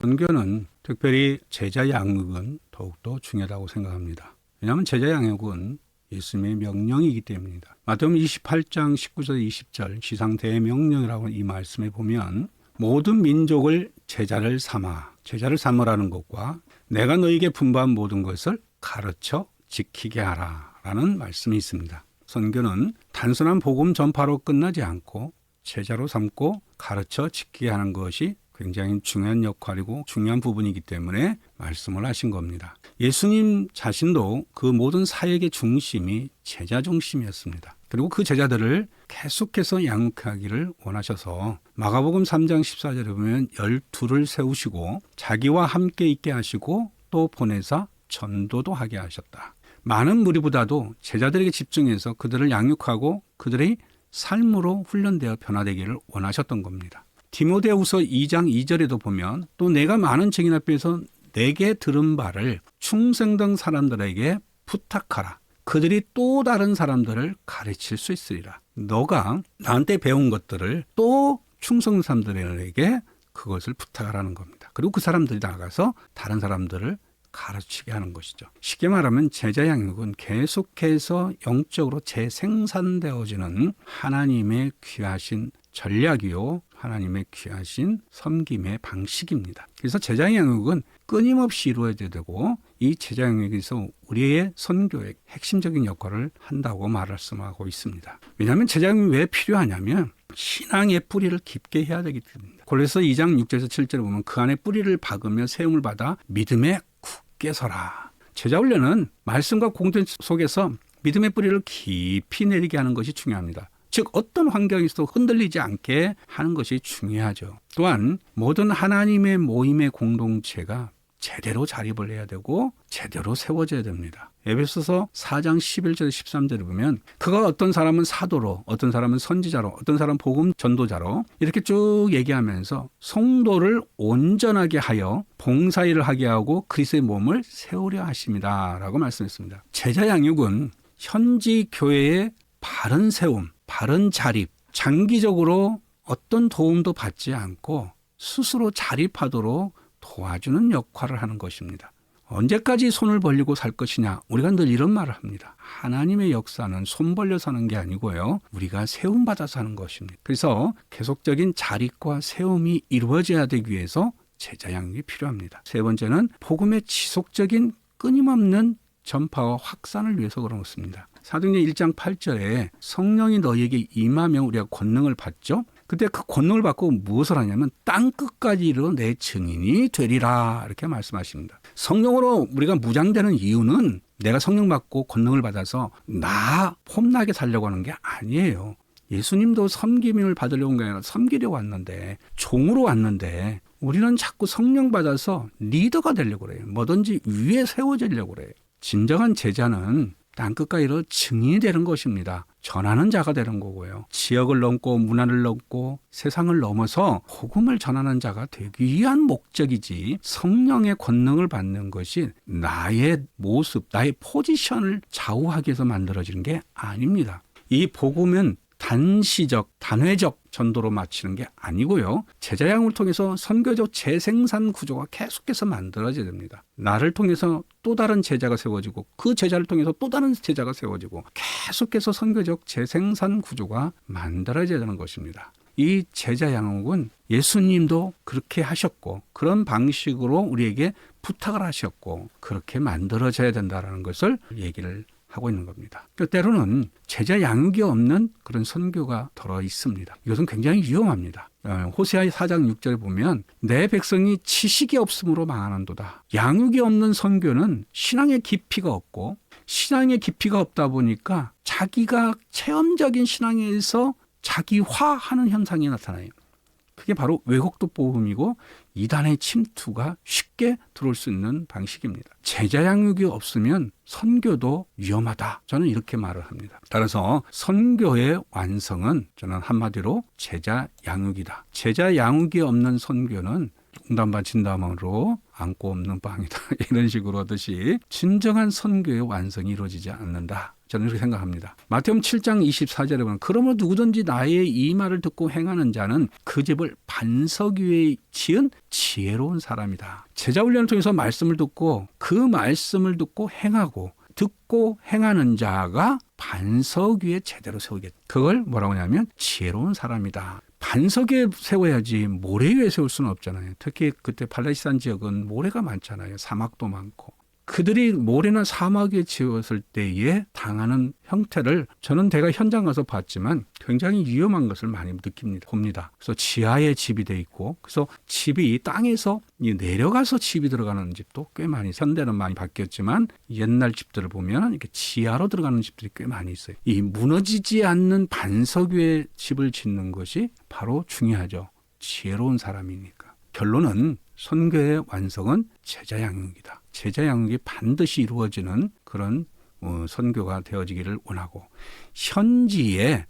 선교는 특별히 제자 양육은 더욱더 중요하다고 생각합니다. 왜냐하면 제자 양육은 예수님의 명령이기 때문입니다. 마태복음 28장 19절 20절 지상 대명령이라고 이 말씀에 보면 모든 민족을 제자를 삼으라는 것과 내가 너에게 분부한 모든 것을 가르쳐 지키게 하라 라는 말씀이 있습니다. 선교는 단순한 복음 전파로 끝나지 않고 제자로 삼고 가르쳐 지키게 하는 것이 굉장히 중요한 역할이고 중요한 부분이기 때문에 말씀을 하신 겁니다. 예수님 자신도 그 모든 사역의 중심이 제자 중심이었습니다. 그리고 그 제자들을 계속해서 양육하기를 원하셔서 마가복음 3장 14절에 보면 12를 세우시고 자기와 함께 있게 하시고 또 보내사 전도도 하게 하셨다. 많은 무리보다도 제자들에게 집중해서 그들을 양육하고 그들의 삶으로 훈련되어 변화되기를 원하셨던 겁니다. 디모데후서 2장 2절에도 보면 또 내가 많은 증인 앞에서 내게 들은 바를 충성된 사람들에게 부탁하라. 그들이 또 다른 사람들을 가르칠 수 있으리라. 너가 나한테 배운 것들을 또 충성된 사람들에게 그것을 부탁하라는 겁니다. 그리고 그 사람들이 나가서 다른 사람들을 가르치게 하는 것이죠. 쉽게 말하면 제자 양육은 계속해서 영적으로 재생산되어지는 하나님의 귀하신 전략이요 하나님의 귀하신 섬김의 방식입니다. 그래서 제자 양육은 끊임없이 이루어져야 되고 이 제자 양육에서 우리의 선교의 핵심적인 역할을 한다고 말씀하고 있습니다. 왜냐하면 제자 양육이 왜 필요하냐면 신앙의 뿌리를 깊게 해야 되기 때문입니다. 골로새 2장 6절에서 7절에 보면 그 안에 뿌리를 박으며 세움을 받아 믿음에 굳게 서라. 제자 훈련은 말씀과 공동 속에서 믿음의 뿌리를 깊이 내리게 하는 것이 중요합니다. 즉 어떤 환경에서도 흔들리지 않게 하는 것이 중요하죠. 또한 모든 하나님의 모임의 공동체가 제대로 자립을 해야 되고 제대로 세워져야 됩니다. 에베소서 4장 11절 13절을 보면 그가 어떤 사람은 사도로 어떤 사람은 선지자로 어떤 사람은 복음 전도자로 이렇게 쭉 얘기하면서 성도를 온전하게 하여 봉사일을 하게 하고 그리스도의 몸을 세우려 하십니다 라고 말씀했습니다. 제자 양육은 현지 교회의 바른 세움, 바른 자립, 장기적으로 어떤 도움도 받지 않고 스스로 자립하도록 도와주는 역할을 하는 것입니다. 언제까지 손을 벌리고 살 것이냐? 우리가 늘 이런 말을 합니다. 하나님의 역사는 손 벌려 사는 게 아니고요. 우리가 세움받아 사는 것입니다. 그래서 계속적인 자립과 세움이 이루어져야 되기 위해서 제자 양육이 필요합니다. 세 번째는 복음의 지속적인 끊임없는 전파와 확산을 위해서 그런 것입니다. 사도행전 1장 8절에 성령이 너희에게 임하면 우리가 권능을 받죠. 그때 그 권능을 받고 무엇을 하냐면 땅 끝까지 이르러 내 증인이 되리라 이렇게 말씀하십니다. 성령으로 우리가 무장되는 이유는 내가 성령 받고 권능을 받아서 나 폼나게 살려고 하는 게 아니에요. 예수님도 섬김을 받으려고 온 게 아니라 섬기려고 왔는데 종으로 왔는데 우리는 자꾸 성령 받아서 리더가 되려고 그래요. 뭐든지 위에 세워지려고 그래요. 진정한 제자는 땅끝까지 이르러 증인이 되는 것입니다. 전하는 자가 되는 거고요. 지역을 넘고 문화를 넘고 세상을 넘어서 복음을 전하는 자가 되기 위한 목적이지 성령의 권능을 받는 것이 나의 모습, 나의 포지션을 좌우하기 위해서 만들어지는 게 아닙니다. 이 복음은 단시적, 단회적 전도로 마치는 게 아니고요. 제자 양육을 통해서 선교적 재생산 구조가 계속해서 만들어져야 됩니다. 나를 통해서 또 다른 제자가 세워지고 그 제자를 통해서 또 다른 제자가 세워지고 계속해서 선교적 재생산 구조가 만들어져야 되는 것입니다. 이 제자 양육은 예수님도 그렇게 하셨고 그런 방식으로 우리에게 부탁을 하셨고 그렇게 만들어져야 된다는 것을 얘기를 하고 있는 겁니다. 때로는 제자 양육이 없는 그런 선교가 들어 있습니다. 이것은 굉장히 위험합니다. 호세아 4장 6절에 보면 내 백성이 지식이 없음으로 망하는도다. 양육이 없는 선교는 신앙의 깊이가 없고 신앙의 깊이가 없다 보니까 자기가 체험적인 신앙에서 자기화하는 현상이 나타나요. 그게 바로 왜곡도 복음이고 이단의 침투가 쉽게 들어올 수 있는 방식입니다. 제자 양육이 없으면 선교도 위험하다. 저는 이렇게 말을 합니다. 따라서 선교의 완성은 저는 한마디로 제자 양육이다. 제자 양육이 없는 선교는 응답만 진담으로 안고 없는 빵이다. 이런 식으로 하듯이 진정한 선교의 완성이 이루어지지 않는다. 저는 이렇게 생각합니다. 마태복음 7장 24절에 보면 그러므로 누구든지 나의 이 말을 듣고 행하는 자는 그 집을 반석 위에 지은 지혜로운 사람이다. 제자 훈련을 통해서 말씀을 듣고 그 말씀을 듣고 행하고 듣고 행하는 자가 반석 위에 제대로 세우겠다. 그걸 뭐라고 하냐면 지혜로운 사람이다. 반석에 세워야지 모래 위에 세울 수는 없잖아요. 특히 그때 팔레스타인 지역은 모래가 많잖아요. 사막도 많고. 그들이 모래나 사막 위에 지었을 때에 당하는 형태를 저는 제가 현장 가서 봤지만 굉장히 위험한 것을 많이 봅니다. 그래서 지하에 집이 돼 있고 그래서 집이 땅에서 내려가서 집이 들어가는 집도 꽤 많이 현대는 많이 바뀌었지만 옛날 집들을 보면 이렇게 지하로 들어가는 집들이 꽤 많이 있어요. 이 무너지지 않는 반석 위에 집을 짓는 것이 바로 중요하죠. 지혜로운 사람이니까. 결론은 선교의 완성은 제자 양육이다. 제자 양육이 반드시 이루어지는 그런 선교가 되어지기를 원하고 현지인을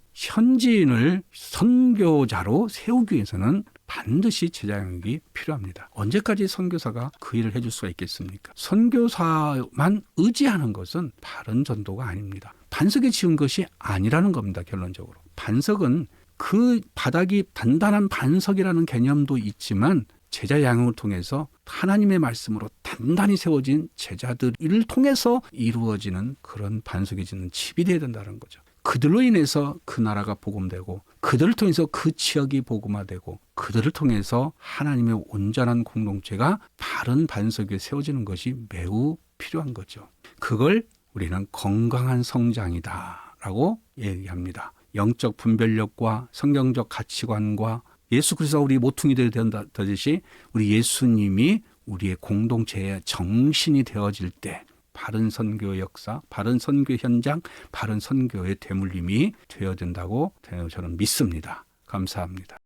선교자로 세우기 위해서는 반드시 제자 양육이 필요합니다. 언제까지 선교사가 그 일을 해줄 수가 있겠습니까? 선교사만 의지하는 것은 바른 전도가 아닙니다. 반석에 지은 것이 아니라는 겁니다. 결론적으로. 반석은 그 바닥이 단단한 반석이라는 개념도 있지만 제자 양육을 통해서 하나님의 말씀으로 단단히 세워진 제자들을 통해서 이루어지는 그런 반석이 짓는 집이 되어야 된다는 거죠. 그들로 인해서 그 나라가 복음되고 그들을 통해서 그 지역이 복음화되고 그들을 통해서 하나님의 온전한 공동체가 바른 반석 위에 세워지는 것이 매우 필요한 거죠. 그걸 우리는 건강한 성장이다라고 얘기합니다. 영적 분별력과 성경적 가치관과 예수 그리스도가 우리 모퉁이 되듯이 우리 예수님이 우리의 공동체의 정신이 되어질 때 바른 선교 역사, 바른 선교 현장, 바른 선교의 대물림이 되어야 된다고 저는 믿습니다. 감사합니다.